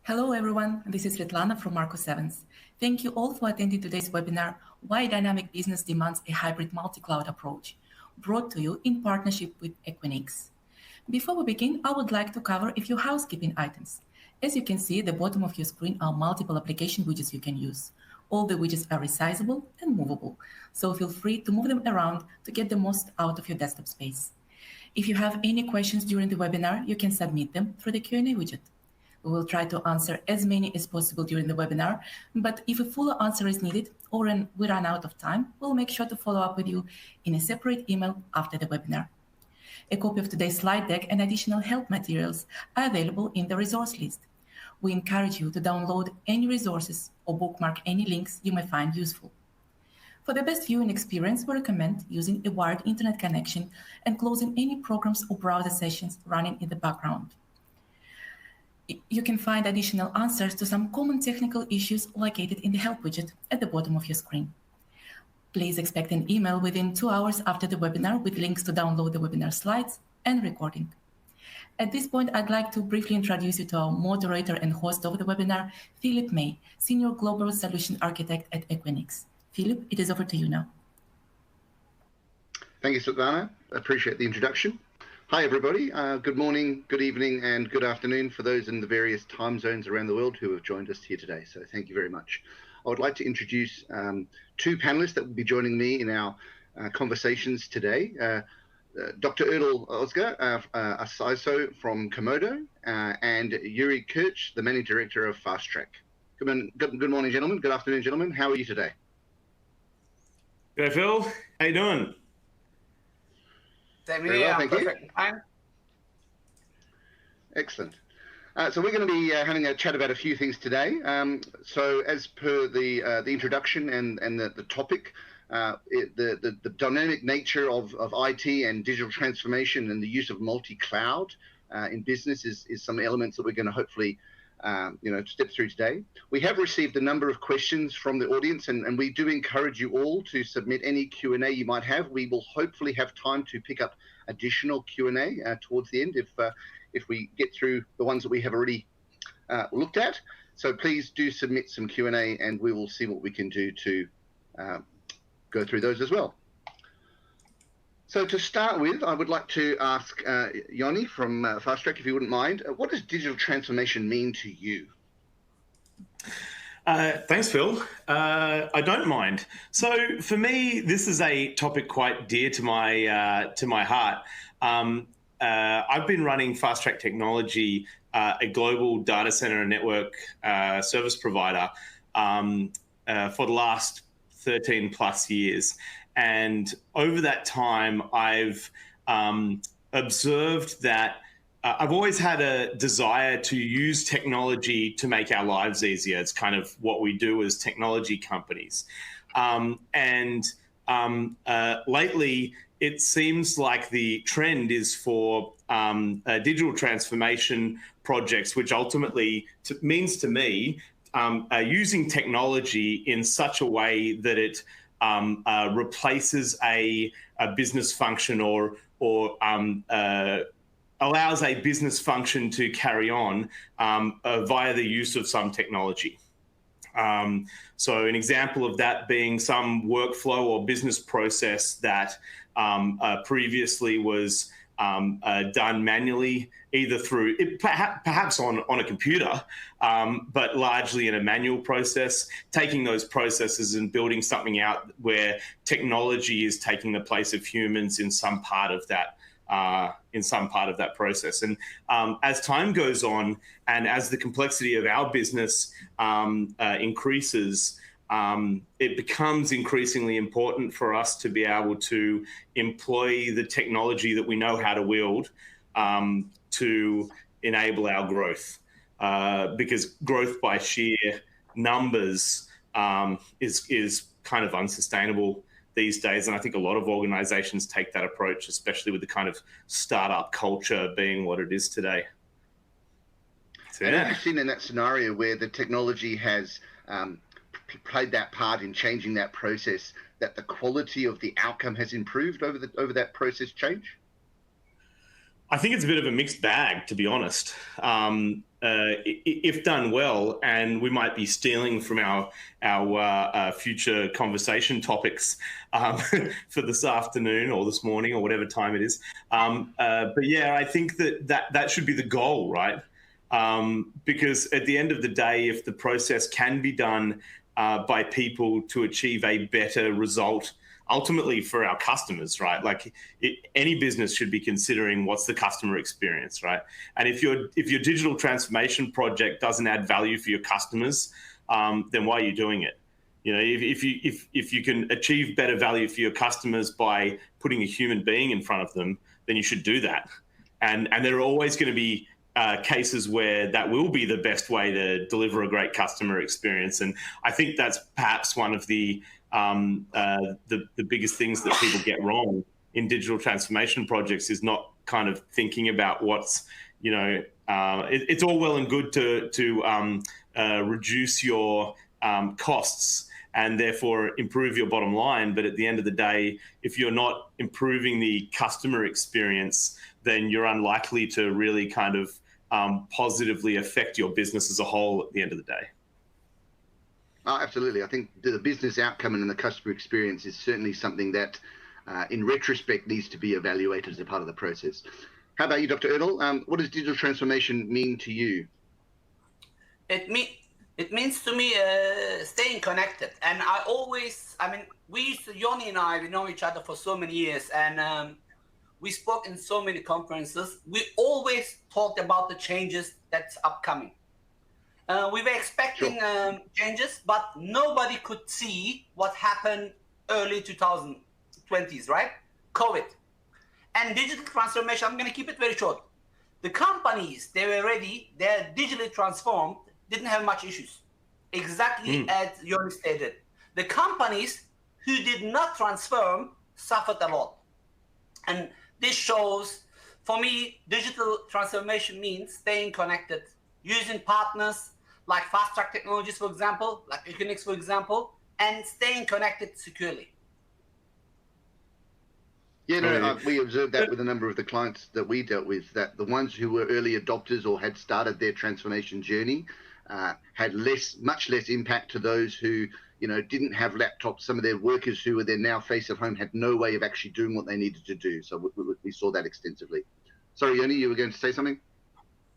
Hello everyone, this is Svetlana from Marco 7th. Thank you all for attending today's webinar, Why Dynamic Business Demands a Hybrid Multi-Cloud Approach, brought to you in partnership with Equinix. Before we begin, I would like to cover a few housekeeping items. As you can see at the bottom of your screen are multiple application widgets you can use. All the widgets are resizable and movable, so feel free to move them around to get the most out of your desktop space. If you have any questions during the webinar, you can submit them through the Q&A widget. We will try to answer as many as possible during the webinar, but if a fuller answer is needed or we run out of time, we'll make sure to follow up with you in a separate email after the webinar. A copy of today's slide deck and additional help materials are available in the resource list. We encourage you to download any resources or bookmark any links you may find useful. For the best viewing experience, we recommend using a wired internet connection and closing any programs or browser sessions running in the background. You can find additional answers to some common technical issues located in the help widget at the bottom of your screen. Please expect an email within 2 hours after the webinar with links to download the webinar slides and recording. At this point, I'd like to briefly introduce you to our moderator and host of the webinar, Philip May, Senior Global Solution Architect at Equinix. Philip, it is over to you now. Thank you, Svetlana. I appreciate the introduction. Hi, everybody. Good morning, good evening, and good afternoon for those in the various time zones around the world who have joined us here today. So thank you very much. I would like to introduce two panelists that will be joining me in our conversations today. Dr. Erdal Ozga, a CISO from Comodo, and Yuri Kirch, the Managing Director of Fastrack. Good morning, gentlemen. Good afternoon, gentlemen. How are you today? Good, Phil. How you doing? Very well, thank you. Excellent. So we're going to be having a chat about a few things today. So as per the introduction and the topic, the dynamic nature of IT and digital transformation and the use of multi-cloud in business is some elements that we're going to hopefully step through today. We have received a number of questions from the audience, and we do encourage you all to submit any Q&A you might have. We will hopefully have time to pick up additional Q&A towards the end if we get through the ones that we have already looked at. So please do submit some Q&A, and we will see what we can do to go through those as well. So to start with, I would like to ask Yoni from Fastrack, if you wouldn't mind, what does digital transformation mean to you? Thanks, Phil. I don't mind. So for me, this is a topic quite dear to my heart. I've been running Fastrack Technology, a global data center and network service provider, for the last 13 plus years. And over that time, I've observed that I've always had a desire to use technology to make our lives easier. It's kind of what we do as technology companies. Lately, it seems like the trend is for digital transformation projects, which ultimately means to me using technology in such a way that it replaces a business function or allows a business function to carry on via the use of some technology. So an example of that being some workflow or business process that previously was done manually, either through perhaps on a computer, but largely in a manual process, taking those processes and building something out where technology is taking the place of humans in some part of that process. And as time goes on, and as the complexity of our business increases, it becomes increasingly important for us to be able to employ the technology that we know how to wield to enable our growth, because growth by sheer numbers is kind of unsustainable these days. And I think a lot of organizations take that approach, especially with the kind of startup culture being what it is today. So, yeah. Have you seen in that scenario where the technology has played that part in changing that process, that the quality of the outcome has improved over that process change? I think it's a bit of a mixed bag, to be honest. If done well, and we might be stealing from our future conversation topics for this afternoon or this morning or whatever time it is. But yeah, I think that should be the goal, right? Because at the end of the day, if the process can be done by people to achieve a better result, ultimately for our customers, right? Like any business should be considering what's the customer experience, right? And if your digital transformation project doesn't add value for your customers, then why are you doing it? You know, if you can achieve better value for your customers by putting a human being in front of them, then you should do that. And there are always going to be cases where that will be the best way to deliver a great customer experience. And I think that's perhaps one of the biggest things that people get wrong in digital transformation projects is not kind of thinking about what's, you know, it's all well and good to reduce your costs and therefore improve your bottom line. But at the end of the day, if you're not improving the customer experience, then you're unlikely to really kind of positively affect your business as a whole at the end of the day. Oh, absolutely. I think the business outcome and the customer experience is certainly something that, in retrospect, needs to be evaluated as a part of the process. How about you, Dr. Erdl? What does digital transformation mean to you? It means to me staying connected. And Yoni and I, we know each other for so many years, and we spoke in so many conferences. We always talked about the changes that's upcoming. We were expecting changes, but nobody could see what happened early 2020s, right? COVID. And digital transformation, I'm going to keep it very short. The companies, they were ready, they're digitally transformed, didn't have much issues. Exactly as you stated. The companies who did not transform suffered a lot. And this shows, for me, digital transformation means staying connected, using partners like Fastrack Technologies, for example, like Equinix, for example, and staying connected securely. Yeah, no, we observed that with a number of the clients that we dealt with, that the ones who were early adopters or had started their transformation journey had much less impact to those who, you know, didn't have laptops. Some of their workers who were their now face at home had no way of actually doing what they needed to do. So we saw that extensively. Sorry, Yoni, you were going to say something?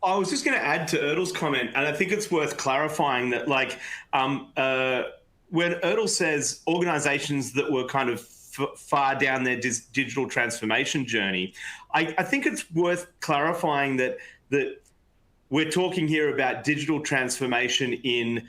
I was just going to add to Erdl's comment, and I think it's worth clarifying that, like, when Erdl says organizations that were kind of far down their digital transformation journey, I think it's worth clarifying that we're talking here about digital transformation in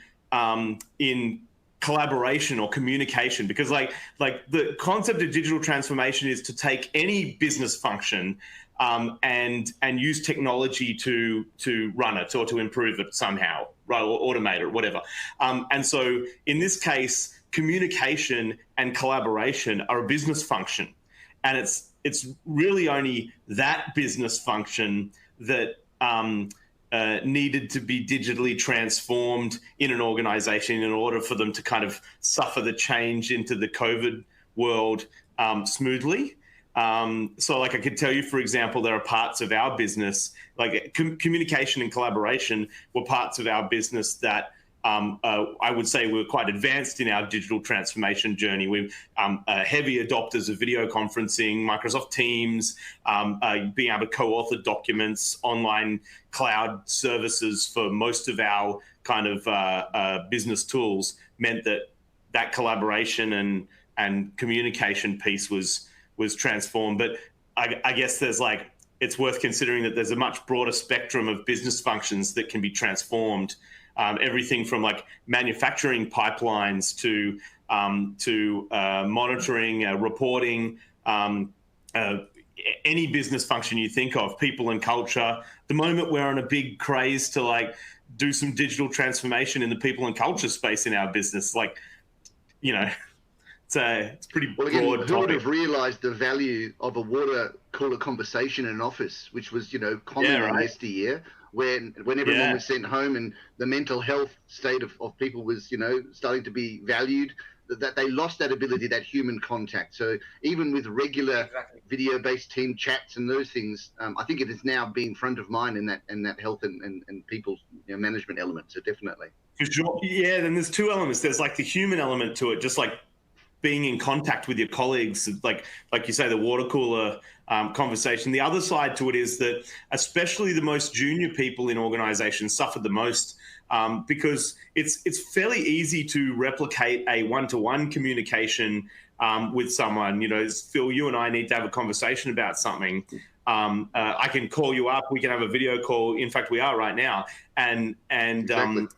collaboration or communication, because like the concept of digital transformation is to take any business function and use technology to run it or to improve it somehow, right, or automate it, or whatever. And so in this case, communication and collaboration are a business function, and it's really only that business function that needed to be digitally transformed in an organization in order for them to kind of suffer the change into the COVID world smoothly. So like I could tell you, for example, there are parts of our business, like communication and collaboration were parts of our business that I would say we're quite advanced in our digital transformation journey. We're heavy adopters of video conferencing, Microsoft Teams, being able to co-author documents, online cloud services for most of our kind of business tools meant that collaboration and communication piece was transformed. But I guess it's worth considering that there's a much broader spectrum of business functions that can be transformed. Everything from like manufacturing pipelines to monitoring, reporting, any business function you think of, people and culture. The moment we're on a big craze to like do some digital transformation in the people and culture space in our business, like, you know, it's pretty broad topic. Who would have realized the value of a water cooler conversation in an office, which was, you know, common in yesteryear, when everyone was sent home and the mental health state of people was, you know, starting to be valued. that they lost that ability, that human contact. So even with regular video-based team chats and those things, I think it is now being front of mind in that health and people's management element. So definitely. For sure. Yeah, then there's two elements. There's like the human element to it, just like being in contact with your colleagues, like you say, the water cooler conversation. The other side to it is that especially the most junior people in organizations suffer the most because it's fairly easy to replicate a one-to-one communication with someone. Phil, you and I need to have a conversation about something. I can call you up. We can have a video call. In fact, we are right now. And exactly.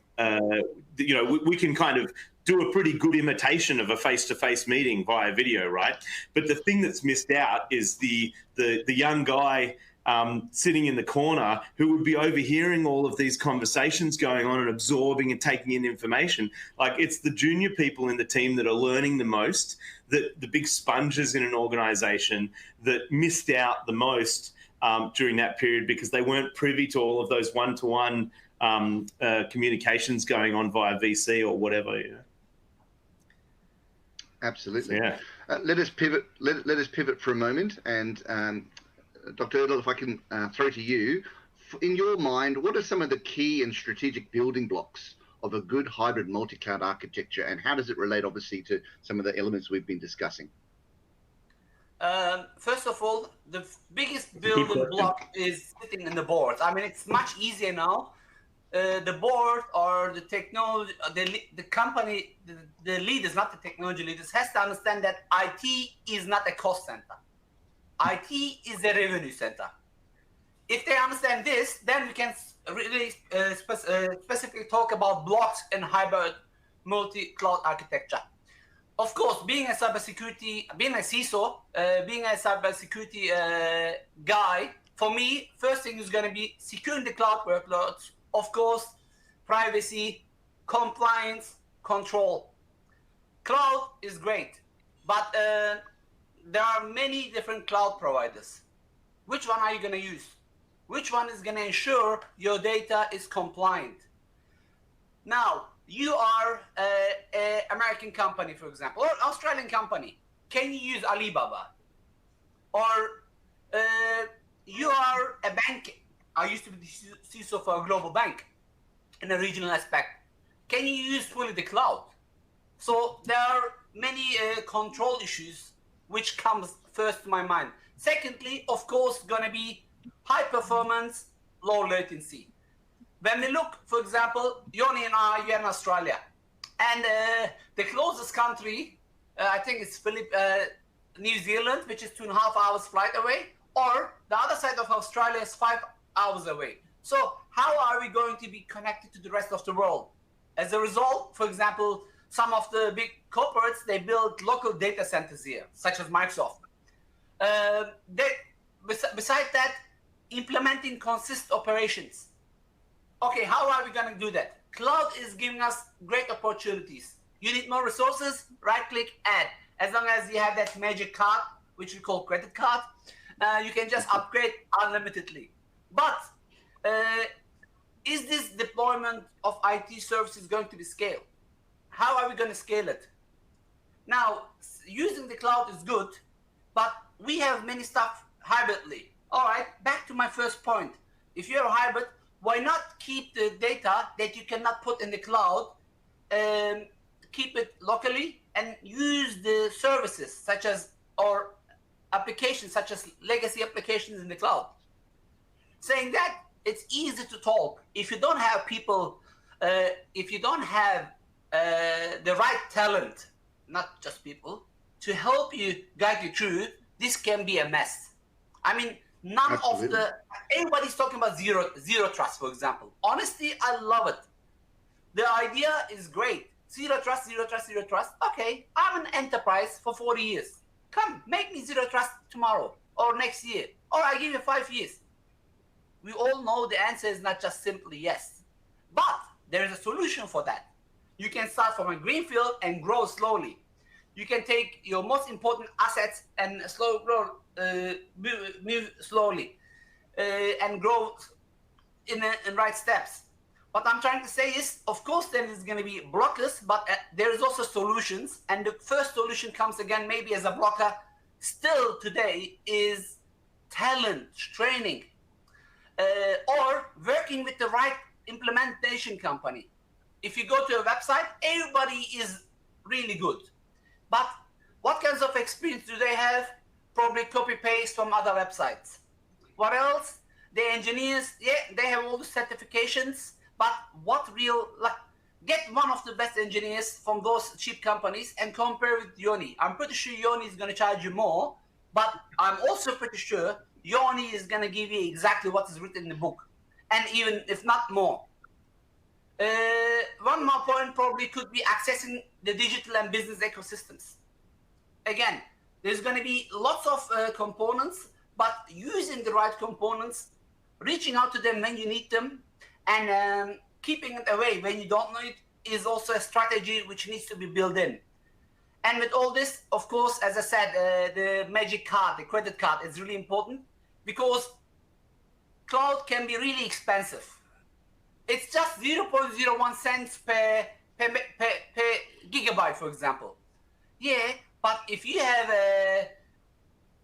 We can kind of do a pretty good imitation of a face-to-face meeting via video, right? But the thing that's missed out is the young guy sitting in the corner who would be overhearing all of these conversations going on and absorbing and taking in information. Like, it's the junior people in the team that are learning the most, that the big sponges in an organization that missed out the most during that period because they weren't privy to all of those one-to-one communications going on via VC or whatever. Absolutely. Yeah. Let us pivot. Let us pivot for a moment, and Dr. Erdl, if I can throw to you, in your mind, what are some of the key and strategic building blocks of a good hybrid multi-cloud architecture, and how does it relate, obviously, to some of the elements we've been discussing? First of all, the biggest building block is sitting in the board. I mean, it's much easier now. The board or the technology, the company, the leaders, not the technology leaders, has to understand that IT is not a cost center. IT is a revenue center. If they understand this, then we can really specifically talk about blocks and hybrid multi-cloud architecture. Of course, being a cybersecurity, being a CISO, being a cybersecurity guy, for me, first thing is going to be securing the cloud workloads. Of course, privacy, compliance, control. Cloud is great, but there are many different cloud providers. Which one are you going to use? Which one is going to ensure your data is compliant? Now, you are an American company, for example, or Australian company. Can you use Alibaba? Or you are a bank. I used to be the CISO for a global bank in a regional aspect. Can you use fully the cloud? So there are many control issues which comes first to my mind. Secondly, of course, going to be high performance, low latency. When we look, for example, Yoni and I, you're in Australia, and the closest country, I think it's New Zealand, which is 2.5 hours flight away, or the other side of Australia is 5 hours away. So how are we going to be connected to the rest of the world? As a result, for example, some of the big corporates, they build local data centers here, such as Microsoft. Besides that, implementing consistent operations. Okay, how are we going to do that? Cloud is giving us great opportunities. You need more resources, right-click, add. As long as you have that magic card, which we call credit card, you can just upgrade unlimitedly. But is this deployment of IT services going to be scaled? How are we going to scale it? Now, using the cloud is good, but we have many stuff hybridly. All right, back to my first point. If you're a hybrid, why not keep the data that you cannot put in the cloud, keep it locally, and use the services such as, or applications such as legacy applications in the cloud? Saying that, it's easy to talk. If you don't have people, if you don't have the right talent, not just people, to help you guide you through, this can be a mess. I mean, none Absolutely. Of the, everybody's talking about zero trust, for example. Honestly, I love it. The idea is great. Zero trust, zero trust, zero trust. Okay, I'm an enterprise for 40 years. Come, make me zero trust tomorrow or next year, or I give you 5 years. We all know the answer is not just simply yes, but there is a solution for that. You can start from a greenfield and grow slowly. You can take your most important assets and move slowly and grow in right steps. What I'm trying to say is, of course, there is going to be blockers, but there is also solutions. And the first solution comes again, maybe as a blocker, still today, is talent, training, or working with the right implementation company. If you go to a website, everybody is really good. But what kinds of experience do they have? Probably copy-paste from other websites. What else? The engineers, yeah, they have all the certifications, but get one of the best engineers from those cheap companies and compare with Yoni. I'm pretty sure Yoni is going to charge you more, but I'm also pretty sure Yoni is going to give you exactly what is written in the book, and even if not more. One more point probably could be accessing the digital and business ecosystems. Again, there's going to be lots of components, but using the right components, reaching out to them when you need them, and keeping it away when you don't know it is also a strategy which needs to be built in. And with all this, of course, as I said, the magic card, the credit card is really important, because cloud can be really expensive. It's just 0.01 cents per gigabyte, for example. Yeah, but if you have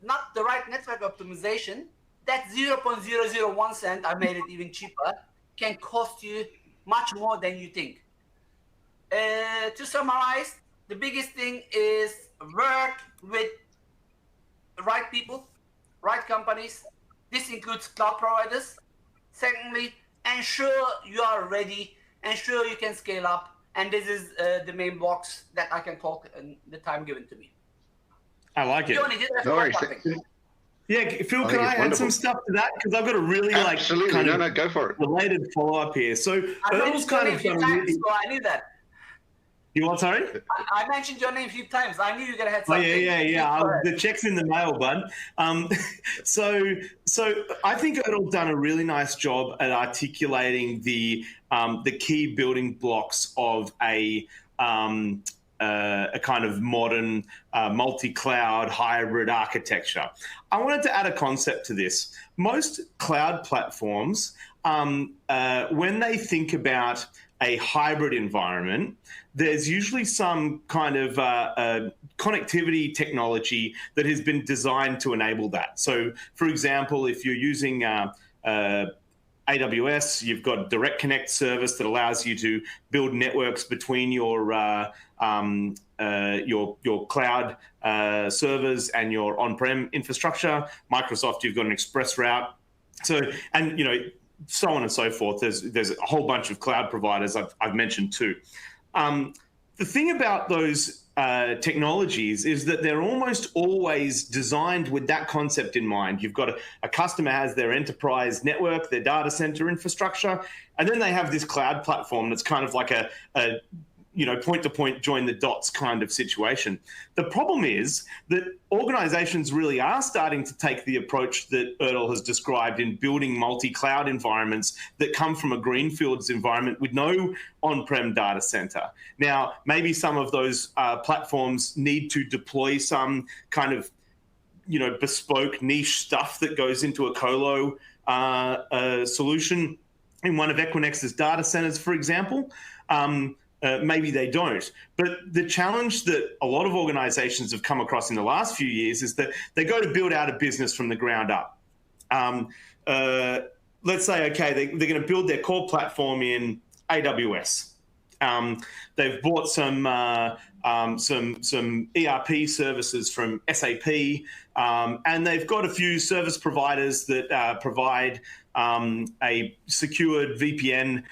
not the right network optimization, that 0.001 cent, I made it even cheaper, can cost you much more than you think. To summarize, the biggest thing is work with the right people, right companies. This includes cloud providers. Secondly, ensure you are ready, ensure you can scale up. And this is the main blocks that I can talk in the time given to me. I like it. Yeah, Phil, can I add some stuff to that? Because I've got a really go for it. Related follow-up here. So Earl's kind of done I knew that. You what, sorry? I mentioned your name a few times. I knew you were going to have something. Oh, yeah. The check's in the mail, bud. So I think Earl's done a really nice job at articulating the key building blocks of a kind of modern multi-cloud hybrid architecture. I wanted to add a concept to this. Most cloud platforms, when they think about a hybrid environment, there's usually some kind of connectivity technology that has been designed to enable that. So, for example, if you're using AWS, you've got Direct Connect service that allows you to build networks between your cloud servers and your on-prem infrastructure. Microsoft, you've got an express route. So, and so on and so forth. There's a whole bunch of cloud providers I've mentioned too. The thing about those technologies is that they're almost always designed with that concept in mind. You've got a customer has their enterprise network, their data center infrastructure, and then they have this cloud platform that's kind of like a point-to-point, join the dots kind of situation. The problem is that organizations really are starting to take the approach that Earl has described in building multi-cloud environments that come from a greenfields environment with no on-prem data center. Now, maybe some of those platforms need to deploy some kind of bespoke niche stuff that goes into a colo solution in one of Equinix's data centers, for example. Maybe they don't. But the challenge that a lot of organizations have come across in the last few years is that they go to build out a business from the ground up. Let's say, okay, they're going to build their core platform in AWS. They've bought some ERP services from SAP, and they've got a few service providers that provide a secured VPN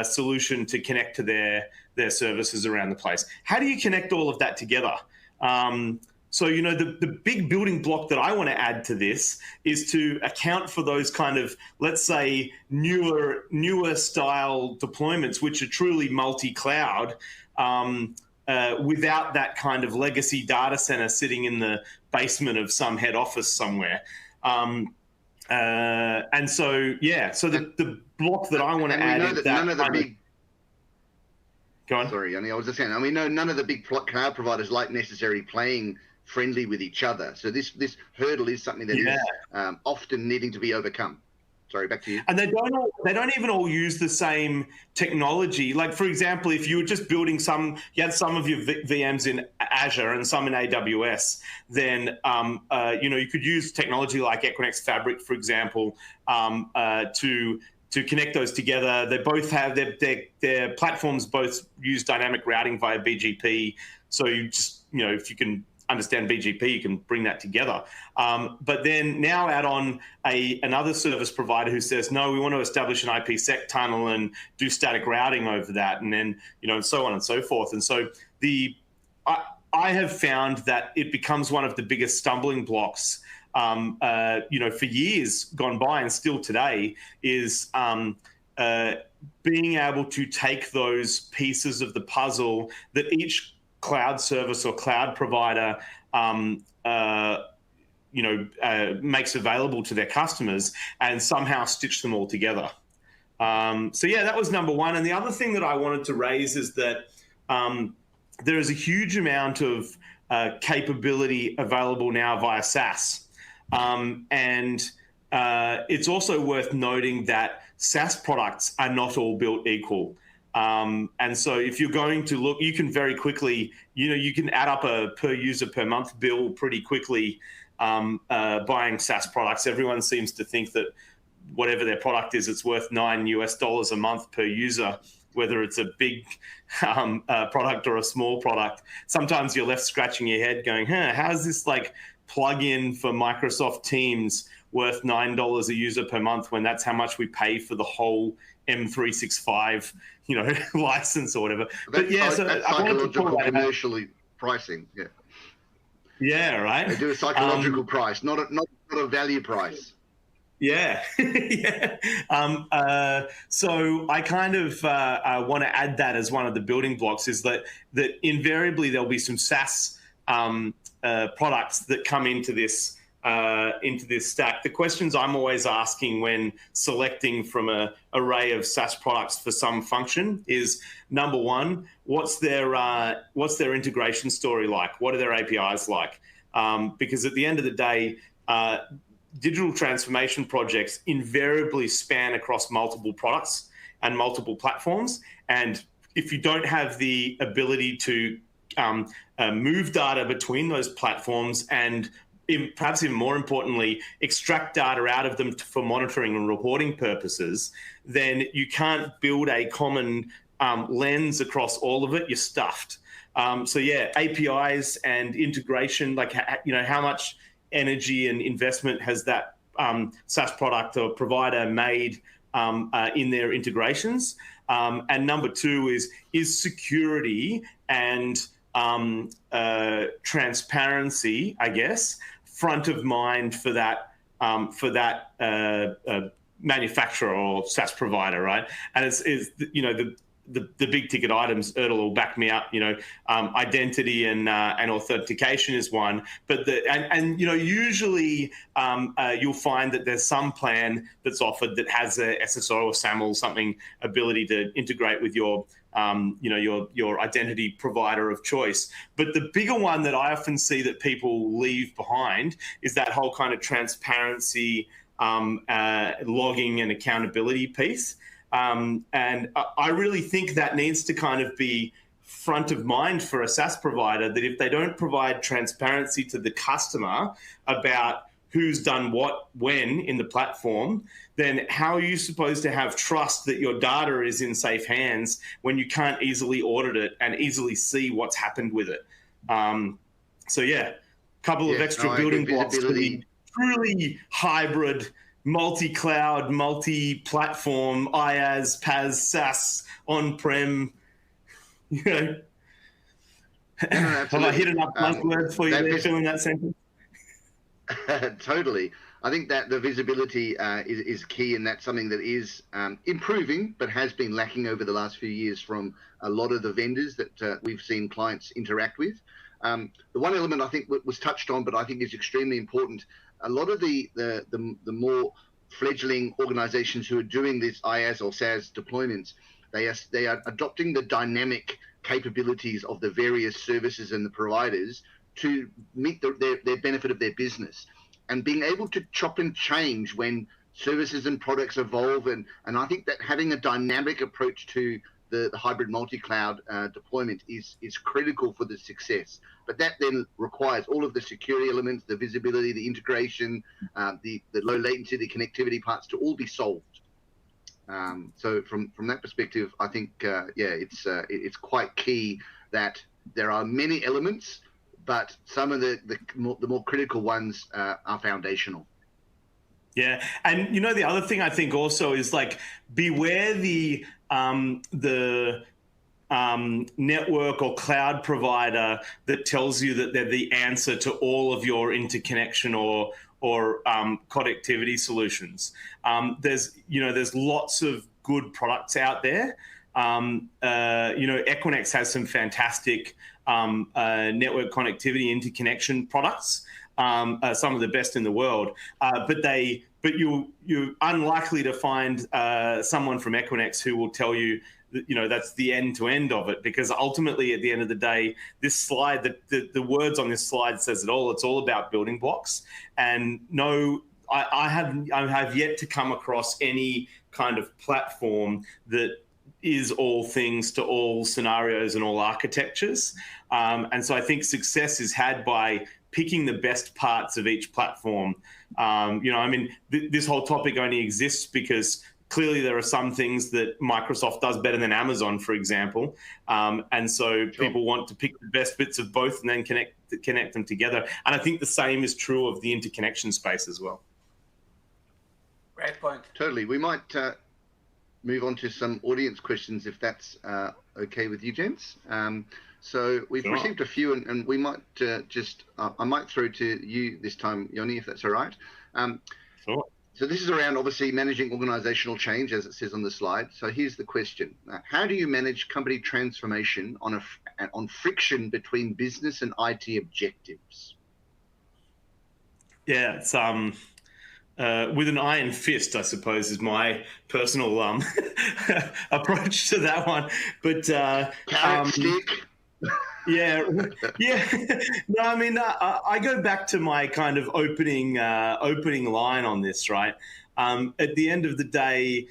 solution to connect to their services around the place. How do you connect all of that together? So, the big building block that I want to add to this is to account for those kind of, let's say, newer style deployments, which are truly multi-cloud, without that kind of legacy data center sitting in the basement of some head office somewhere. And so, so the block that I want to add is that Go on. Sorry, I was just saying, we know none of the big cloud providers like necessarily playing friendly with each other. So this hurdle is something that is often needing to be overcome Sorry, back to you. And they don't even all use the same technology. Like, for example, if you were just building you had some of your VMs in Azure and some in AWS, then you could use technology like Equinix Fabric, for example, to connect those together. They both have their platforms both use dynamic routing via BGP. So you just, if you can understand BGP, you can bring that together. But then now add on another service provider who says, no, we want to establish an IPsec tunnel and do static routing over that, and then, and so on and so forth. And so I have found that it becomes one of the biggest stumbling blocks, for years gone by and still today, is being able to take those pieces of the puzzle that each cloud service or cloud provider, makes available to their customers and somehow stitch them all together. So yeah, that was number one. And the other thing that I wanted to raise is that there is a huge amount of capability available now via SaaS. And it's also worth noting that SaaS products are not all built equal. And so if you're going to look, you can very quickly, you can add up a per user per month bill pretty quickly buying SaaS products. Everyone seems to think that whatever their product is, it's worth $9 a month per user, whether it's a big product or a small product. Sometimes you're left scratching your head going, how's this like plugin for Microsoft Teams worth $9 a user per month when that's how much we pay for the whole M365 license or whatever. But yeah, so that's psychological commercially pricing. Yeah, right. They do a psychological price, not a value price. Yeah. Yeah. So I kind of want to add that as one of the building blocks, is that invariably there'll be some SaaS products that come into this stack. The questions I'm always asking when selecting from an array of SaaS products for some function is, number one, what's their integration story like? What are their APIs like? Because at the end of the day, digital transformation projects invariably span across multiple products and multiple platforms. And if you don't have the ability to move data between those platforms and perhaps even more importantly, extract data out of them for monitoring and reporting purposes, then you can't build a common lens across all of it. You're stuffed. So yeah, APIs and integration, like, how much energy and investment has that SaaS product or provider made in their integrations? And number two is security and transparency, I guess, front of mind for that manufacturer or SaaS provider, right? And it's the big ticket items. Erdal will back me up. Identity and authentication is one, but usually you'll find that there's some plan that's offered that has a SSO or SAML something ability to integrate with your identity provider of choice. But the bigger one that I often see that people leave behind is that whole kind of transparency, logging and accountability piece. And I really think that needs to kind of be front of mind for a SaaS provider, that if they don't provide transparency to the customer about who's done what when in the platform, then how are you supposed to have trust that your data is in safe hands when you can't easily audit it and easily see what's happened with it? So yeah, a couple of extra building blocks to the truly hybrid, multi-cloud, multi-platform, IaaS, PaaS, SaaS, on-prem, Have I hit enough buzzwords for you there, filling that sentence? Totally. I think that the visibility is key, and that's something that is improving, but has been lacking over the last few years from a lot of the vendors that we've seen clients interact with. The one element I think was touched on, but I think is extremely important. A lot of the more fledgling organizations who are doing this IaaS or SaaS deployments, they are adopting the dynamic capabilities of the various services and the providers to meet their benefit of their business, and being able to chop and change when services and products evolve, and I think that having a dynamic approach to the hybrid multi-cloud deployment is critical for the success. But that then requires all of the security elements, the visibility, the integration, the low latency, the connectivity parts to all be solved. So from that perspective, I think it's quite key that there are many elements, but some of the more critical ones are foundational. Yeah, and the other thing I think also is like beware the network or cloud provider that tells you that they're the answer to all of your interconnection or connectivity solutions. There's lots of good products out there. Equinix has some fantastic network connectivity interconnection products. Some of the best in the world, but you're unlikely to find someone from Equinix who will tell you that, that's the end to end of it, because ultimately at the end of the day, this slide, the words on this slide says it all. It's all about building blocks, and I have yet to come across any kind of platform that is all things to all scenarios and all architectures, and so I think success is had by picking the best parts of each platform. This whole topic only exists because clearly there are some things that Microsoft does better than Amazon, for example. And so people want to pick the best bits of both and then connect them together. And I think the same is true of the interconnection space as well. Great point. Totally. We might move on to some audience questions if that's okay with you, gents. So we've received a few, and we might I might throw to you this time, Yoni, if that's all right. Sure. So this is around obviously managing organizational change, as it says on the slide. So here's the question: how do you manage company transformation on friction between business and IT objectives? Yeah, it's with an iron fist, I suppose, is my personal approach to that one. But carrot stick. Yeah. No, I mean, I go back to my kind of opening line on this, right? At the end of the day,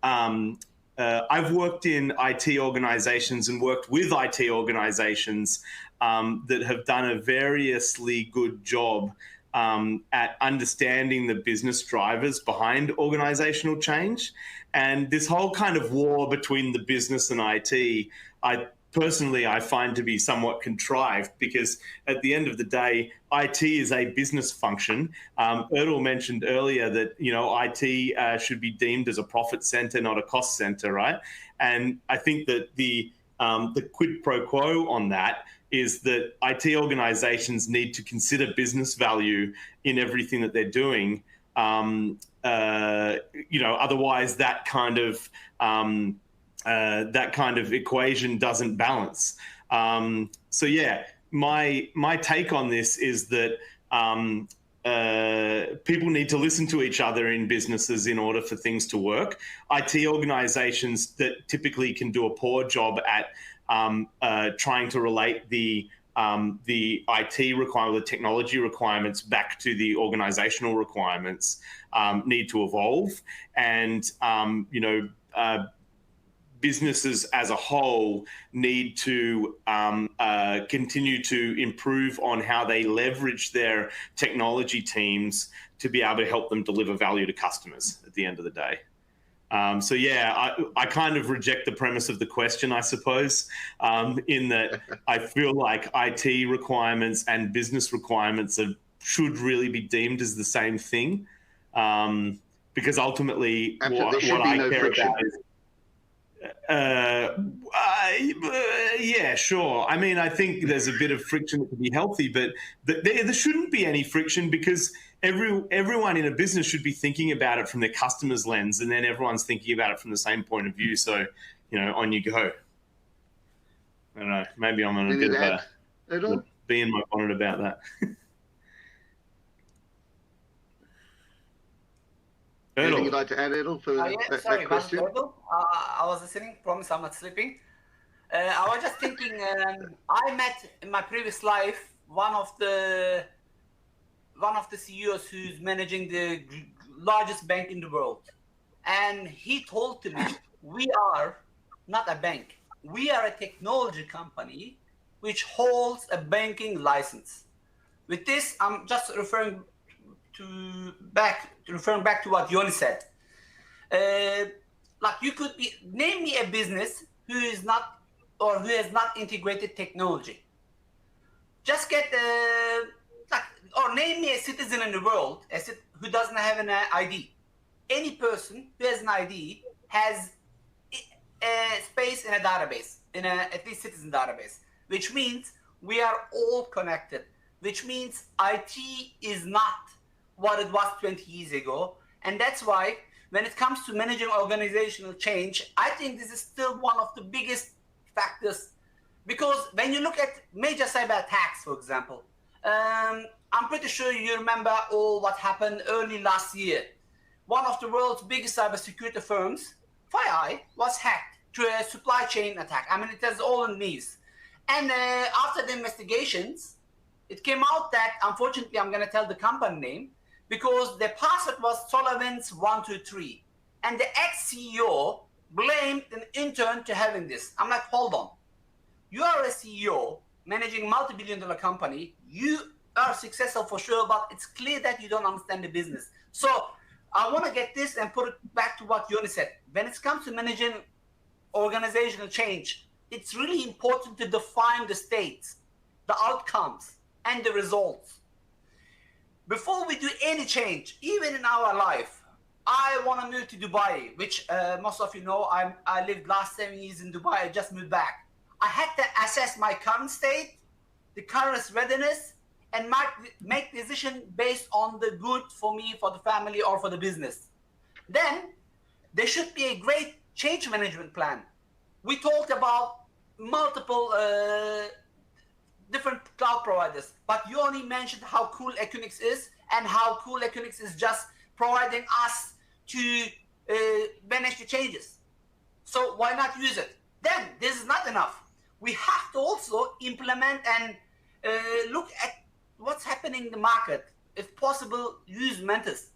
I've worked in IT organizations and worked with IT organizations that have done a variously good job at understanding the business drivers behind organizational change. And this whole kind of war between the business and IT, I find to be somewhat contrived, because at the end of the day, IT is a business function. Erdal mentioned earlier that IT should be deemed as a profit center, not a cost center, right? And I think that the quid pro quo on that is that IT organizations need to consider business value in everything that they're doing. Otherwise that kind of equation doesn't balance. So yeah, my take on this is that people need to listen to each other in businesses in order for things to work. IT organizations that typically can do a poor job at trying to relate the IT requirement, the technology requirements back to the organizational requirements need to evolve, and businesses as a whole need to continue to improve on how they leverage their technology teams to be able to help them deliver value to customers at the end of the day. So yeah, I kind of reject the premise of the question, I suppose, in that I feel like IT requirements and business requirements should really be deemed as the same thing, because ultimately what I care about is yeah, sure. I mean, I think there's a bit of friction that can be healthy, but there shouldn't be any friction, because everyone in a business should be thinking about it from their customer's lens, and then everyone's thinking about it from the same point of view. So, on you go. I don't know. Maybe I'm on a bit of a bee in my bonnet about that. Anything you'd like to add, Erdal, for that question? I was listening. Promise I'm not sleeping. I was just thinking, I met in my previous life one of the CEOs who's managing the largest bank in the world. And he told to me, we are not a bank. We are a technology company which holds a banking license. With this, I'm just referring back to what Yoni said. Like you could name me a business who has not integrated technology. Just get or name me a citizen in the world who doesn't have an ID. Any person who has an ID has a space in a database, at least citizen database, which means we are all connected, which means IT is not what it was 20 years ago. And that's why when it comes to managing organizational change, I think this is still one of the biggest factors, because when you look at major cyber attacks, for example, I'm pretty sure you remember all what happened early last year. One of the world's biggest cybersecurity firms, FireEye, was hacked through a supply chain attack. I mean, it has all in the news. And after the investigations, it came out that, unfortunately, I'm going to tell the company name, because the password was SolarWinds123. And the ex-CEO blamed an intern to having this. I'm like, hold on. You are a CEO managing multi-billion-dollar company. You are successful for sure, but it's clear that you don't understand the business. So I want to get this and put it back to what Yoni said. When it comes to managing organizational change, it's really important to define the states, the outcomes, and the results. Before we do any change, even in our life, I want to move to Dubai, which most of you know, I lived last 7 years in Dubai. I just moved back. I had to assess my current state, the current readiness, and make decision based on the good for me, for the family, or for the business. Then there should be a great change management plan. We talked about multiple different cloud providers, but you only mentioned how cool Equinix is and how cool Equinix is just providing us to manage the changes. So why not use it? Then this is not enough. We have to also implement and look at what's happening in the market. If possible, use mentors.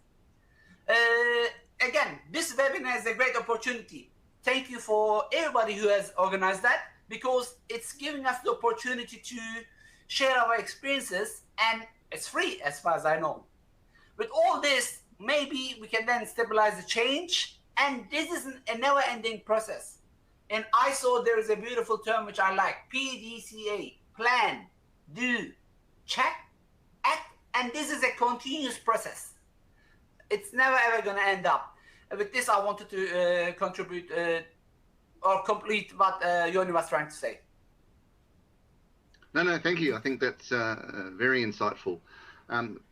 Again, this webinar is a great opportunity. Thank you for everybody who has organized that, because it's giving us the opportunity to share our experiences, and it's free as far as I know. With all this, maybe we can then stabilize the change, and this is a never-ending process. In ISO, there is a beautiful term which I like, PDCA, plan, do, check, act, and this is a continuous process. It's never ever going to end up. With this, I wanted to contribute or complete what Yoni was trying to say. No, thank you. I think that's very insightful.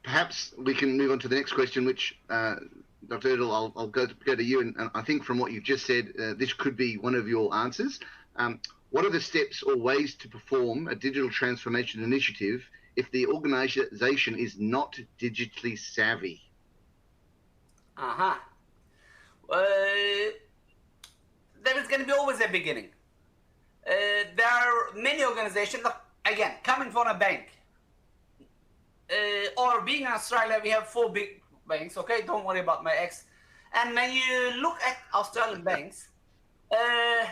Perhaps we can move on to the next question, which, Dr. Erdal, I'll go to you. And I think from what you've just said, this could be one of your answers. What are the steps or ways to perform a digital transformation initiative if the organization is not digitally savvy? There is going to be always a beginning. There are many organizations, again, coming from a bank, or being in Australia, we have 4 big banks, okay? Don't worry about my ex. And when you look at Australian banks,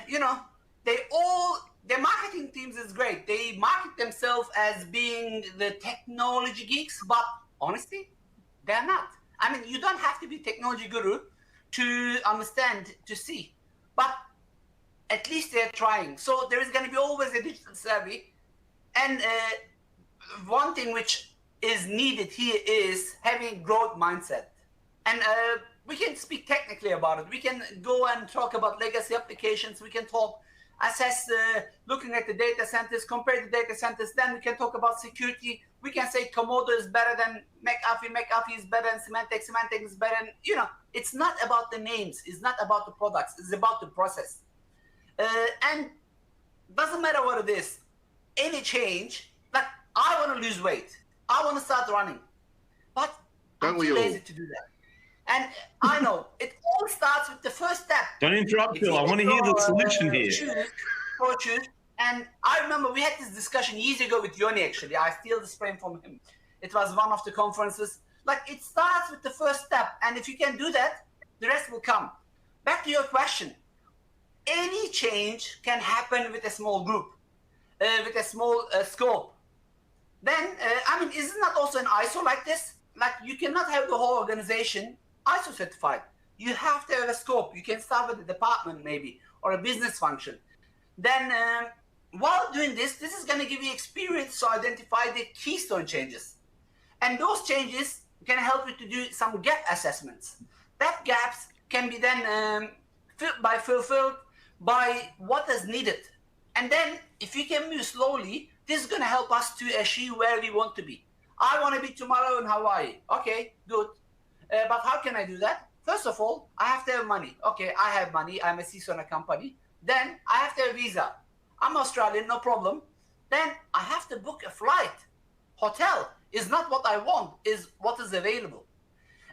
you know, their marketing teams is great. They market themselves as being the technology geeks, but honestly, they're not. I mean, you don't have to be technology guru to understand, to see, but at least they're trying. So there is going to be always a digital savvy. And one thing which is needed here is having growth mindset. And we can speak technically about it. We can go and talk about legacy applications. We can assess looking at the data centers, compare the data centers. Then we can talk about security. We can say Comodo is better than McAfee. McAfee is better than Symantec. Symantec is better than, you know, it's not about the names. It's not about the products. It's about the process. And doesn't matter what it is, any change, like I want to lose weight. I want to start running, but I'm too lazy to do that. And I know it all starts with the first step. Don't interrupt, Phil. I want to hear the solution here. And I remember we had this discussion years ago with Yoni, actually. I steal this frame from him. It was one of the conferences. Like, it starts with the first step, and if you can do that, the rest will come. Back to your question. Any change can happen with a small group, with a small scope. Then, isn't that also an ISO like this? Like, you cannot have the whole organization ISO certified. You have to have a scope. You can start with a department maybe, or a business function. Then, while doing this is going to give you experience to identify the keystone changes. And those changes can help you to do some gap assessments. That gaps can be then fulfilled by what is needed. And then, if you can move slowly, this is going to help us to achieve where we want to be. I want to be tomorrow in Hawaii. Okay, good. But how can I do that? First of all, I have to have money. Okay, I have money. I'm a CISO in a company. Then I have to have a visa. I'm Australian, no problem. Then I have to book a flight. Hotel is not what I want, is what is available.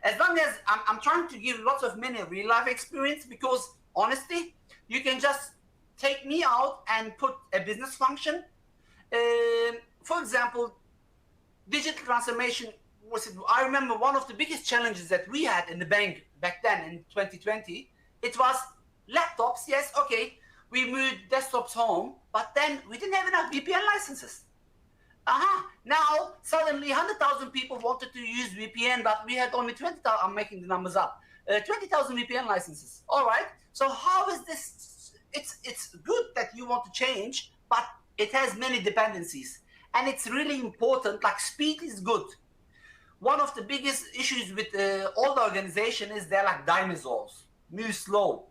As long as I'm trying to give lots of many real life experience, because honestly, you can just take me out and put a business function. For example, digital transformation I remember one of the biggest challenges that we had in the bank back then in 2020, it was laptops. Yes, okay, we moved desktops home, but then we didn't have enough VPN licenses. Now, suddenly 100,000 people wanted to use VPN, but we had only 20,000, I'm making the numbers up, 20,000 VPN licenses. All right, so how is this? It's good that you want to change, but it has many dependencies. And it's really important, like speed is good. One of the biggest issues with all the organization is they're like dinosaurs, move slow.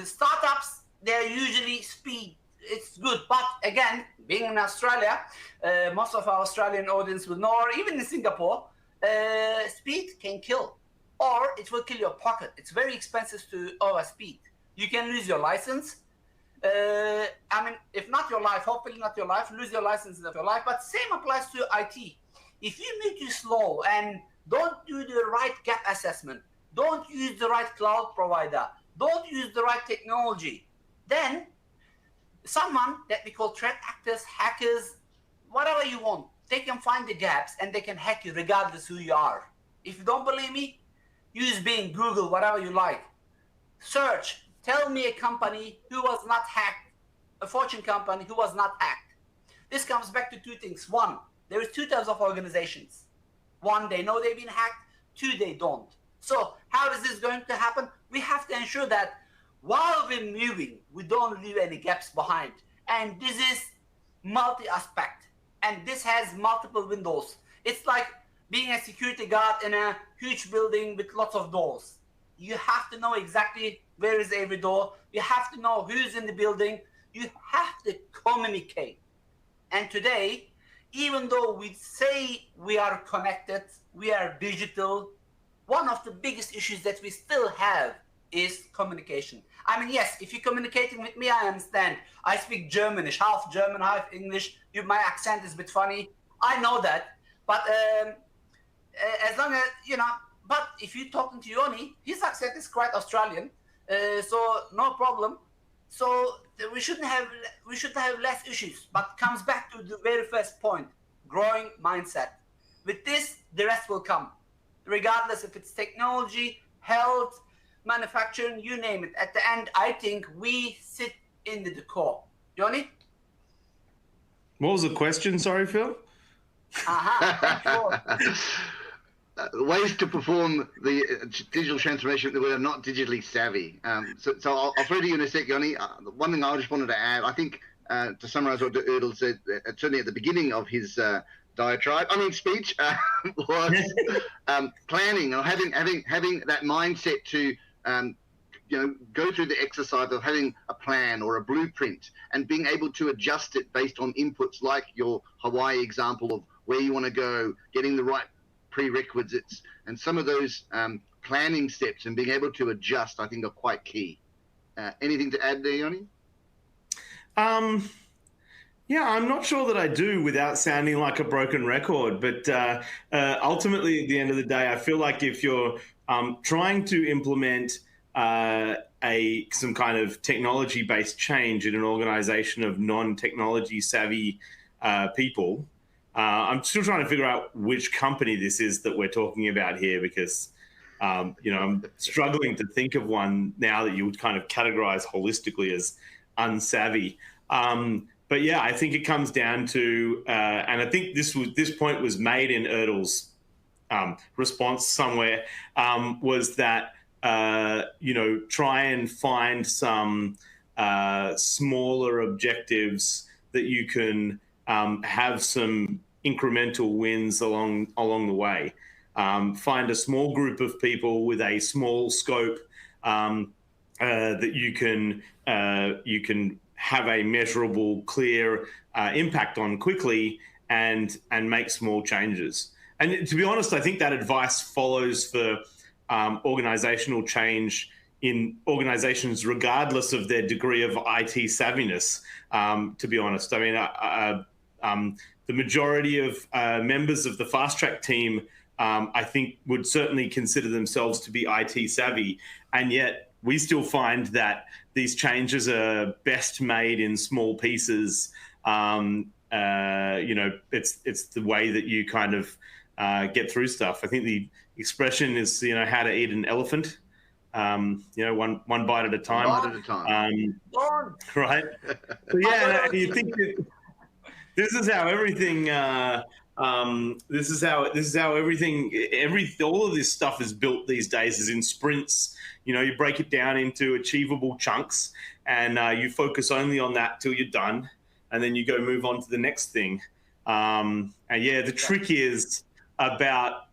Startups, they're usually speed. It's good, but again, being in Australia, most of our Australian audience will know, or even in Singapore, speed can kill, or it will kill your pocket. It's very expensive to overspeed. You can lose your license. If not your life, hopefully not your life, lose your license of your life, but same applies to IT. If you move too slow and don't do the right gap assessment, don't use the right cloud provider, don't use the right technology, then someone that we call threat actors, hackers, whatever you want, they can find the gaps and they can hack you regardless who you are. If you don't believe me, use Bing, Google, whatever you like. Search, tell me a company who was not hacked, a Fortune company who was not hacked. This comes back to two things. One, there is two types of organizations. One, they know they've been hacked. Two, they don't. So how is this going to happen? We have to ensure that while we're moving, we don't leave any gaps behind. And this is multi-aspect. And this has multiple windows. It's like being a security guard in a huge building with lots of doors. You have to know exactly where is every door. You have to know who's in the building. You have to communicate. And today, even though we say we are connected, we are digital, one of the biggest issues that we still have is communication. Yes, if you're communicating with me, I understand. I speak Germanish, half German, half English. My accent is a bit funny. I know that. But as long as, but if you're talking to Yoni, his accent is quite Australian, so no problem. So we should have less issues, but comes back to the very first point, growing mindset. With this, the rest will come, regardless if it's technology, health, manufacturing, you name it. At the end, I think we sit in the core. Yoni? What was the question? Sorry, Phil. Ways to perform the digital transformation that we are not digitally savvy. So I'll throw to you in a sec, Yoni. One thing I just wanted to add, I think, to summarize what Erdal said, certainly at the beginning of his speech, was planning, or having that mindset to go through the exercise of having a plan or a blueprint and being able to adjust it based on inputs like your Hawaii example of where you want to go, getting the right prerequisites, and some of those planning steps and being able to adjust, I think, are quite key. Anything to add there, Yoni? Yeah, I'm not sure that I do without sounding like a broken record, but ultimately, at the end of the day, I feel like if you're trying to implement some kind of technology-based change in an organization of non-technology savvy people, I'm still trying to figure out which company this is that we're talking about here, because I'm struggling to think of one now that you would kind of categorize holistically as unsavvy. But yeah, I think it comes down to, and I think this point was made in Erdel's response somewhere, was that try and find some smaller objectives that you can have some incremental wins along the way. Find a small group of people with a small scope that you can have a measurable, clear impact on quickly, and make small changes. And to be honest, I think that advice follows for organizational change in organizations, regardless of their degree of IT savviness. To be honest, I mean, the majority of members of the Fastrack team, I think, would certainly consider themselves to be IT savvy, and yet we still find that these changes are best made in small pieces. It's the way that you kind of get through stuff. I think the expression is, how to eat an elephant. One bite at a time. One bite at a time. Right. So yeah, and you think that this is how everything. This is how everything. All of this stuff is built these days is in sprints. You break it down into achievable chunks, and you focus only on that till you're done, and then you go move on to the next thing. And yeah, the trick is about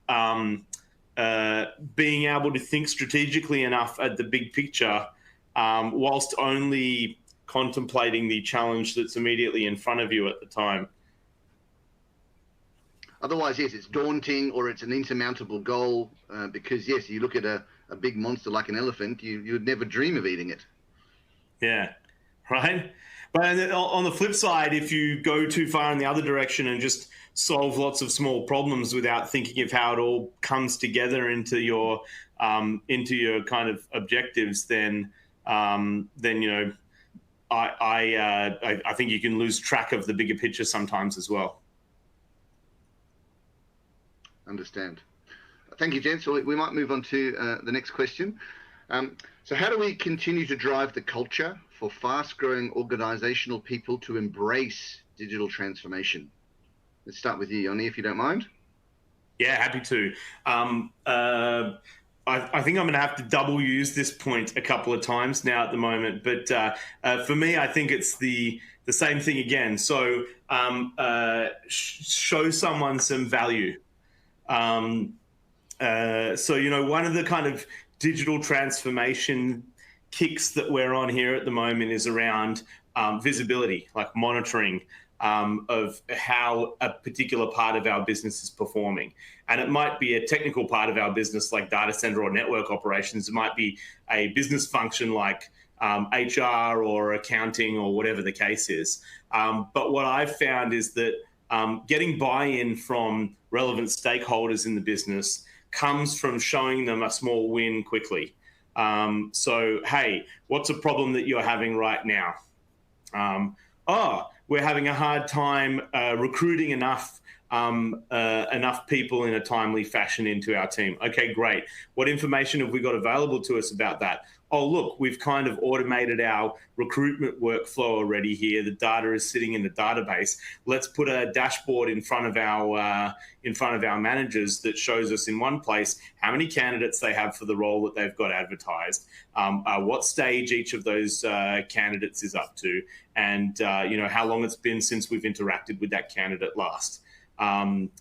being able to think strategically enough at the big picture, whilst only contemplating the challenge that's immediately in front of you at the time. Otherwise, yes, it's daunting, or it's an insurmountable goal, because, yes, you look at a big monster like an elephant, you would never dream of eating it. Yeah, right? But on the flip side, if you go too far in the other direction and just solve lots of small problems without thinking of how it all comes together into your kind of objectives, then I think you can lose track of the bigger picture sometimes as well. Understand. Thank you, gents. So we might move on to the next question. So how do we continue to drive the culture for fast-growing organizational people to embrace digital transformation? Let's start with you, Yoni, if you don't mind. Yeah, happy to. I think I'm going to have to double use this point a couple of times now at the moment, but for me, I think it's the same thing again. So show someone some value. One of the kind of digital transformation kicks that we're on here at the moment is around visibility, like monitoring of how a particular part of our business is performing. And it might be a technical part of our business like data center or network operations. It might be a business function like HR or accounting or whatever the case is. But what I've found is that getting buy-in from relevant stakeholders in the business comes from showing them a small win quickly. So, hey, what's a problem that you're having right now? We're having a hard time recruiting enough people in a timely fashion into our team. Okay, great. What information have we got available to us about that? Oh, look, we've kind of automated our recruitment workflow already here. The data is sitting in the database. Let's put a dashboard in front of our managers that shows us in one place how many candidates they have for the role that they've got advertised, what stage each of those candidates is up to, and how long it's been since we've interacted with that candidate last. And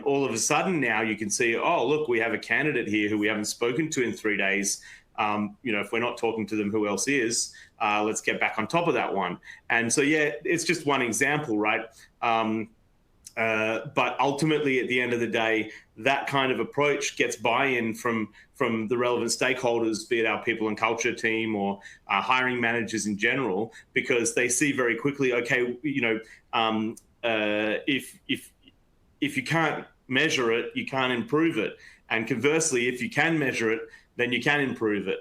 all of a sudden now you can see, oh, look, we have a candidate here who we haven't spoken to in 3 days. If we're not talking to them, who else is? Let's get back on top of that one. And so, yeah, it's just one example, right? But ultimately, at the end of the day, that kind of approach gets buy-in from the relevant stakeholders, be it our people and culture team or hiring managers in general, because they see very quickly, okay, if you can't measure it, you can't improve it. And conversely, if you can measure it, then you can improve it.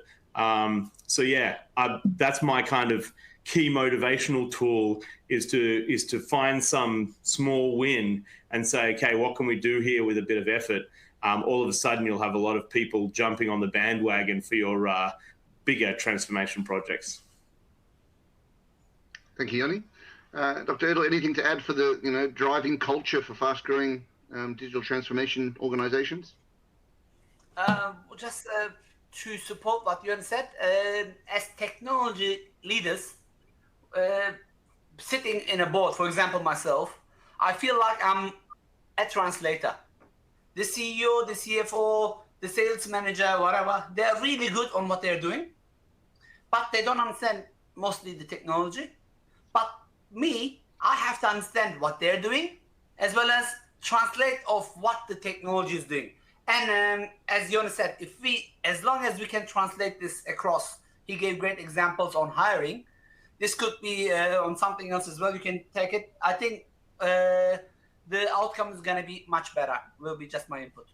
So yeah, that's my kind of key motivational tool is to find some small win and say, okay, what can we do here with a bit of effort? All of a sudden, you'll have a lot of people jumping on the bandwagon for your bigger transformation projects. Thank you, Yoni. Dr. Erdl, anything to add for the driving culture for fast-growing digital transformation organizations? Just to support what Yoni said, as technology leaders, sitting in a board, for example, myself, I feel like I'm a translator. The CEO, the CFO, the sales manager, whatever, they're really good on what they're doing, but they don't understand mostly the technology. But me, I have to understand what they're doing, as well as translate of what the technology is doing. And as Jonas said, as long as we can translate this across, he gave great examples on hiring. This could be on something else as well. You can take it. I think the outcome is going to be much better. Will be just my input.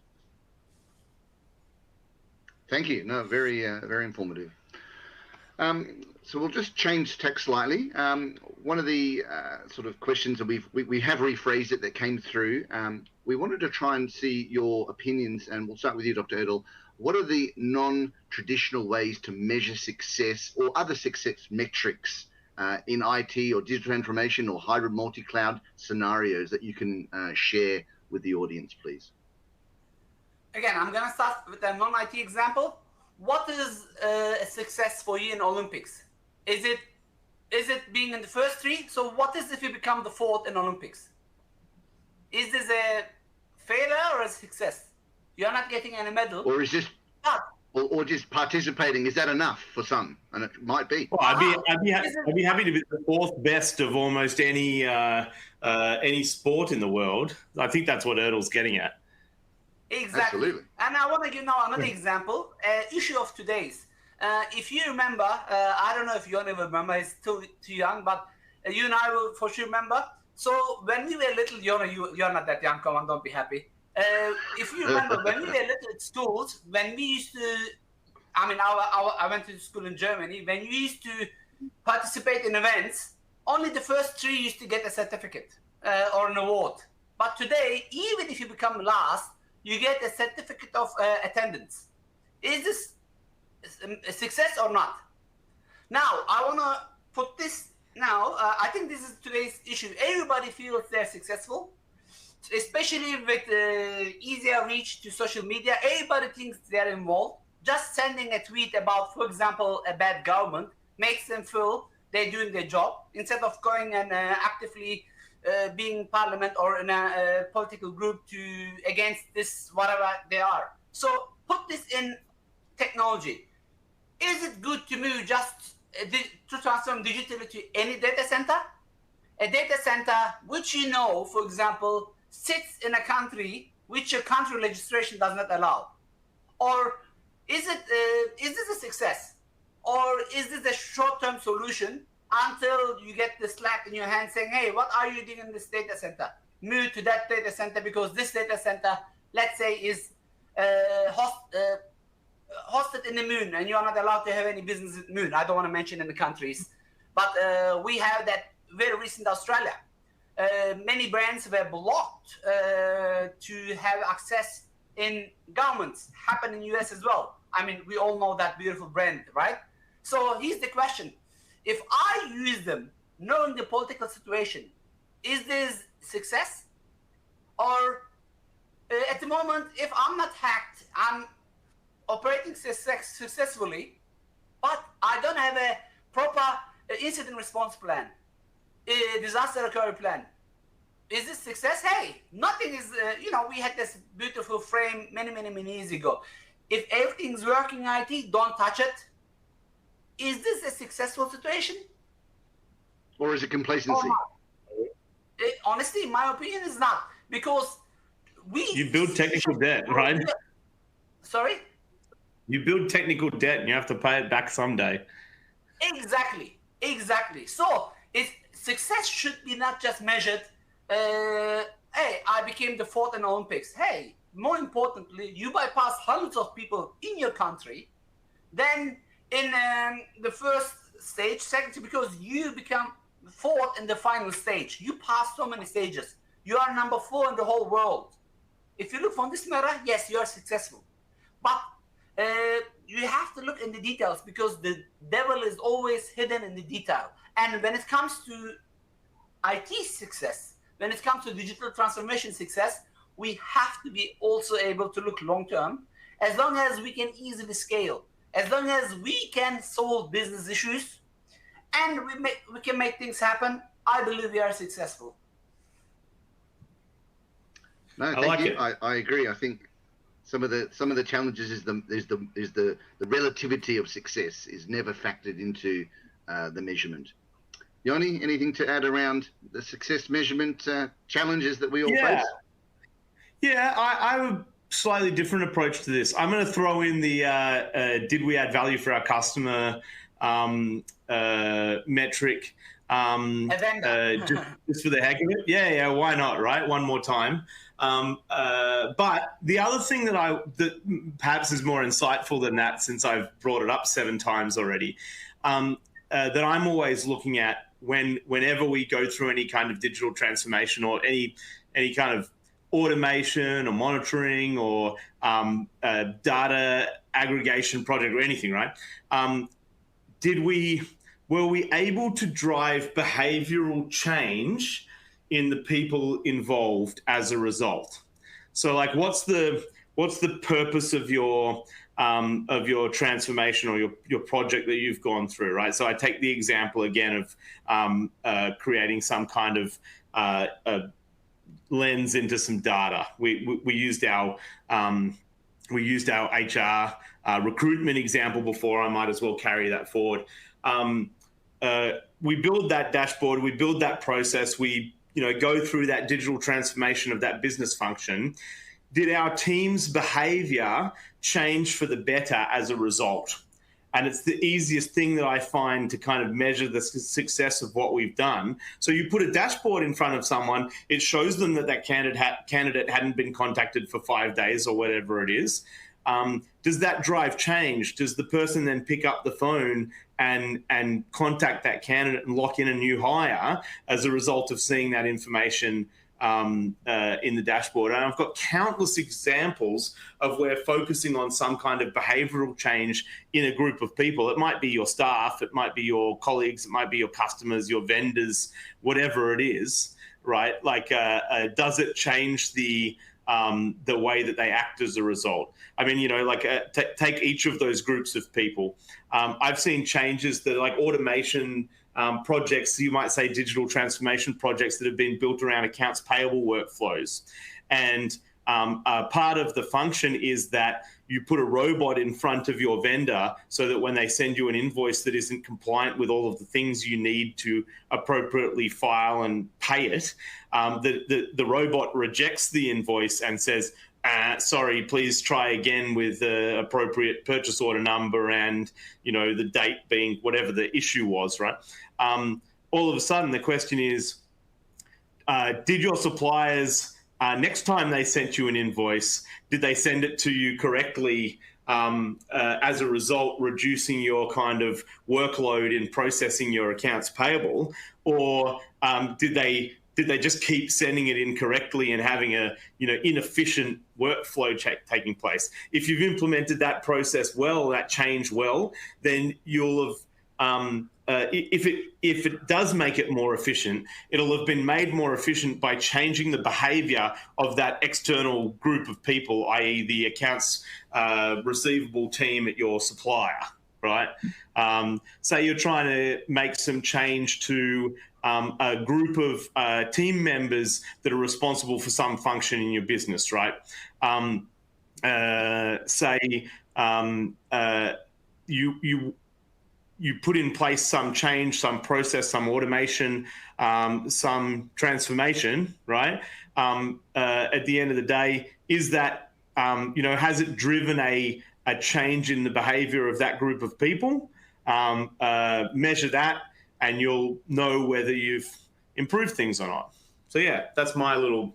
Thank you. No, very informative. So we'll just change tack slightly. One of the sort of questions that we have rephrased it that came through. We wanted to try and see your opinions, and we'll start with you, Dr. Erdl. What are the non-traditional ways to measure success or other success metrics in IT or digital transformation or hybrid multi-cloud scenarios that you can share with the audience, please? Again, I'm going to start with a non-IT example. What is a success for you in Olympics? Is it being in the first three? So what is if you become the fourth in Olympics? Is this a failure or a success? You're not getting any medal. Or is just or just participating? Is that enough for some? And it might be. Well, I'd be happy to be the fourth best of almost any sport in the world. I think that's what Erdl's getting at. Exactly. Absolutely. And I want to give now another example, issue of today's. If you remember, I don't know if you don't even remember, he's too young, but you and I will for sure remember. So when we were little, you're not that young, come on, don't be happy. If you remember, when we were little at schools, when we used to, I went to school in Germany, when we used to participate in events, only the first three used to get a certificate or an award. But today, even if you become last, you get a certificate of attendance. Is this a success or not? Now, I want to put this now. I think this is today's issue. Everybody feels they're successful, especially with easier reach to social media. Everybody thinks they're involved. Just sending a tweet about, for example, a bad government makes them feel they're doing their job instead of going and actively being in parliament or in a political group against this, whatever they are. So put this in technology. Is it good to move just to transform digitally to any data center? A data center which for example, sits in a country which your country legislation does not allow? Or is this a success? Or is this a short-term solution until you get the slack in your hand saying, hey, what are you doing in this data center? Move to that data center because this data center, let's say, is hosted in the moon and you are not allowed to have any business in the moon. I don't want to mention any countries. But we have that very recent Australia. Many brands were blocked to have access in governments. Happen in US as well. I mean, we all know that beautiful brand, right? So here's the question. If I use them knowing the political situation, is this success? Or at the moment, if I'm not hacked, I'm operating successfully, but I don't have a proper incident response plan, a disaster recovery plan. Is this success? Hey, nothing is, we had this beautiful frame many years ago. If everything's working in IT, don't touch it. Is this a successful situation? Or is it complacency? Honestly, in my opinion, is not. Because you build technical debt, right? Sorry? You build technical debt and you have to pay it back someday. Exactly. So success should be not just measured, hey, I became the fourth in Olympics. Hey, more importantly, you bypass hundreds of people in your country. Then in the first stage. Second, because you become fourth in the final stage. You pass so many stages. You are number 4 in the whole world. If you look from this mirror, yes, you are successful. But you have to look in the details, because the devil is always hidden in the detail. And when it comes to IT success, when it comes to digital transformation success, we have to be also able to look long term. As long as we can easily scale, as long as we can solve business issues, and we can make things happen, I believe we are successful. No, thank you. I agree. I think some of the challenges is the relativity of success is never factored into the measurement. Yoni, anything to add around the success measurement challenges that we all face? Yeah, I have a slightly different approach to this. I'm going to throw in the did we add value for our customer metric just for the heck of it. Yeah, why not, right? One more time. But the other thing that perhaps is more insightful than that, since I've brought it up 7 times already, that I'm always looking at whenever we go through any kind of digital transformation or any kind of automation or monitoring or data aggregation project or anything, right? Were we able to drive behavioral change in the people involved as a result? So, like, what's the purpose of your transformation or your project that you've gone through, right? So I take the example again of creating some kind of lens into some data. We used our HR recruitment example before. I might as well carry that forward. We build that dashboard, we build that process, we go through that digital transformation of that business function. Did our team's behavior change for the better as a result? And it's the easiest thing that I find to kind of measure the success of what we've done. So you put a dashboard in front of someone, it shows them that candidate hadn't been contacted for 5 days or whatever it is. Does that drive change? Does the person then pick up the phone and contact that candidate and lock in a new hire as a result of seeing that information in the dashboard? And I've got countless examples of where focusing on some kind of behavioral change in a group of people, it might be your staff, it might be your colleagues, it might be your customers, your vendors, whatever it is, right? Like, does it change the way that they act as a result? I mean, take each of those groups of people. I've seen changes that, like, automation projects, you might say digital transformation projects that have been built around accounts payable workflows. And part of the function is that you put a robot in front of your vendor so that when they send you an invoice that isn't compliant with all of the things you need to appropriately file and pay it, the robot rejects the invoice and says, sorry, please try again with the appropriate purchase order number and, the date being whatever the issue was, right? All of a sudden, the question is, did your suppliers, next time they sent you an invoice, did they send it to you correctly, as a result, reducing your kind of workload in processing your accounts payable? Or did they just keep sending it incorrectly and having a inefficient workflow taking place? If you've implemented that process well, that change well, then you'll have, if it does make it more efficient, it'll have been made more efficient by changing the behavior of that external group of people, i.e. the accounts receivable team at your supplier, right? Say you're trying to make some change to a group of team members that are responsible for some function in your business, right? Say you put in place some change, some process, some automation, some transformation, right? At the end of the day, is that, has it driven a change in the behavior of that group of people? Measure that, and you'll know whether you've improved things or not. So yeah, that's my little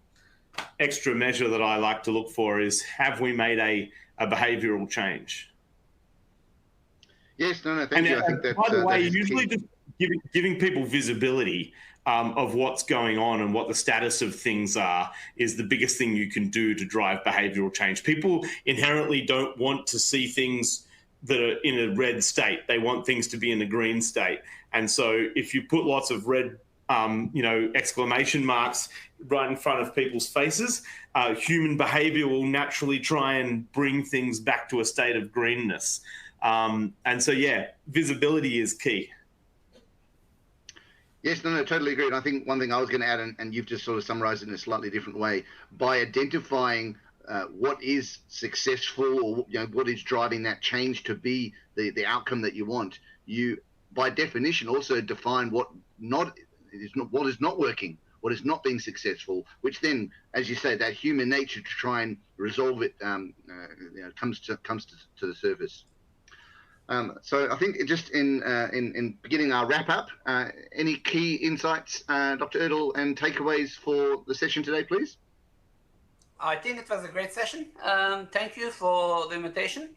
extra measure that I like to look for, is have we made a behavioral change? Yes, no, thank you. I think that, by the way, that is usually key. just giving people visibility of what's going on and what the status of things are is the biggest thing you can do to drive behavioral change. People inherently don't want to see things that are in a red state. They want things to be in a green state. And so if you put lots of red exclamation marks right in front of people's faces, human behavior will naturally try and bring things back to a state of greenness. And so, yeah, visibility is key. Yes, no, totally agree. And I think one thing I was going to add, and you've just sort of summarized it in a slightly different way, by identifying what is successful, or what is driving that change to be the outcome that you want, you by definition also define what is not working, what is not being successful, which then, as you say, that human nature to try and resolve it comes to the surface. So I think just in beginning our wrap up, any key insights, Dr. Erdl, and takeaways for the session today, please? I think it was a great session. Thank you for the invitation.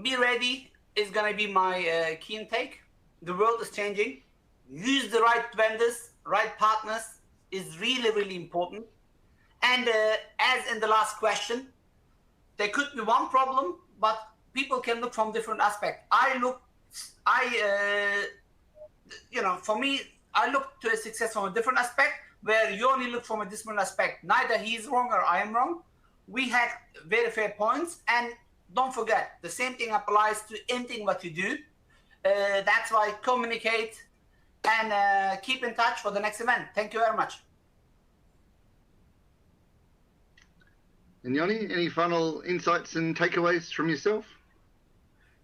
Be ready is going to be my key intake. The world is changing. Use the right vendors, right partners is really, really important. And as in the last question, there could be one problem, but people can look from different aspects. For me, I look to a success from a different aspect, where you only look from a different aspect. Neither he's wrong or I am wrong. We have very fair points, and don't forget, the same thing applies to anything what you do. That's why communicate and keep in touch for the next event. Thank you very much. And Yoni, any final insights and takeaways from yourself?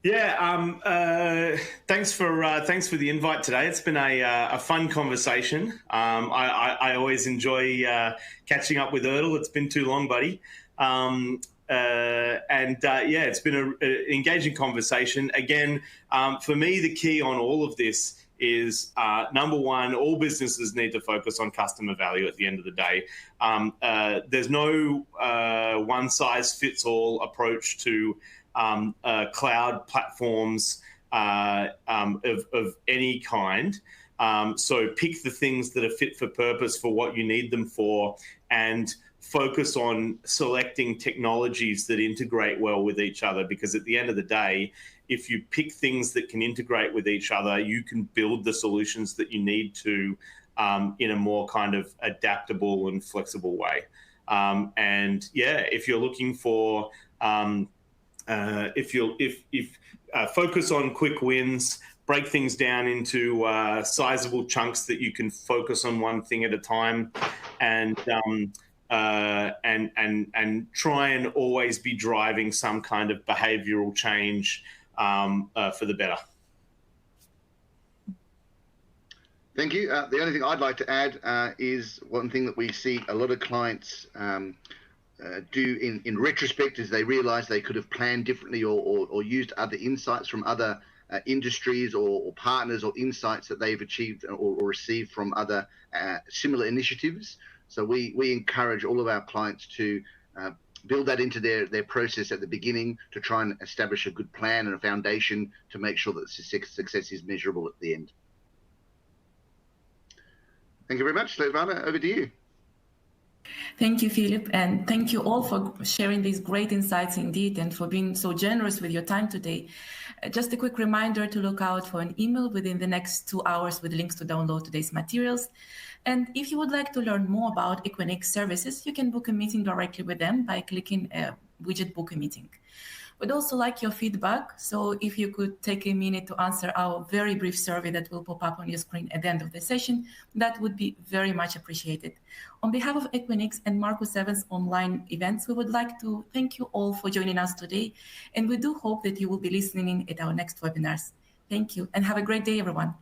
Yeah, thanks for the invite today. It's been a fun conversation. I always enjoy catching up with Erdl. It's been too long, buddy. It's been an engaging conversation. Again, for me, the key on all of this is number one, all businesses need to focus on customer value at the end of the day. There's no one-size-fits-all approach to cloud platforms of any kind. So pick the things that are fit for purpose for what you need them for, and focus on selecting technologies that integrate well with each other, because at the end of the day, if you pick things that can integrate with each other, you can build the solutions that you need to in a more kind of adaptable and flexible way. If you're looking for focus on quick wins, break things down into sizable chunks that you can focus on one thing at a time, and try and always be driving some kind of behavioral change for the better. Thank you. The only thing I'd like to add is one thing that we see a lot of clients do in retrospect is they realize they could have planned differently or used other insights from other industries or partners, or insights that they've achieved or received from other similar initiatives. So we encourage all of our clients to build that into their process at the beginning, to try and establish a good plan and a foundation to make sure that success is measurable at the end. Thank you very much. Svetlana, over to you. Thank you, Philip, and thank you all for sharing these great insights indeed, and for being so generous with your time today. Just a quick reminder to look out for an email within the next 2 hours with links to download today's materials. And if you would like to learn more about Equinix services, you can book a meeting directly with them by clicking widget book a meeting. We'd also like your feedback, so if you could take a minute to answer our very brief survey that will pop up on your screen at the end of the session, that would be very much appreciated. On behalf of Equinix and Marcus Evans online events, we would like to thank you all for joining us today, and we do hope that you will be listening in at our next webinars. Thank you, and have a great day, everyone.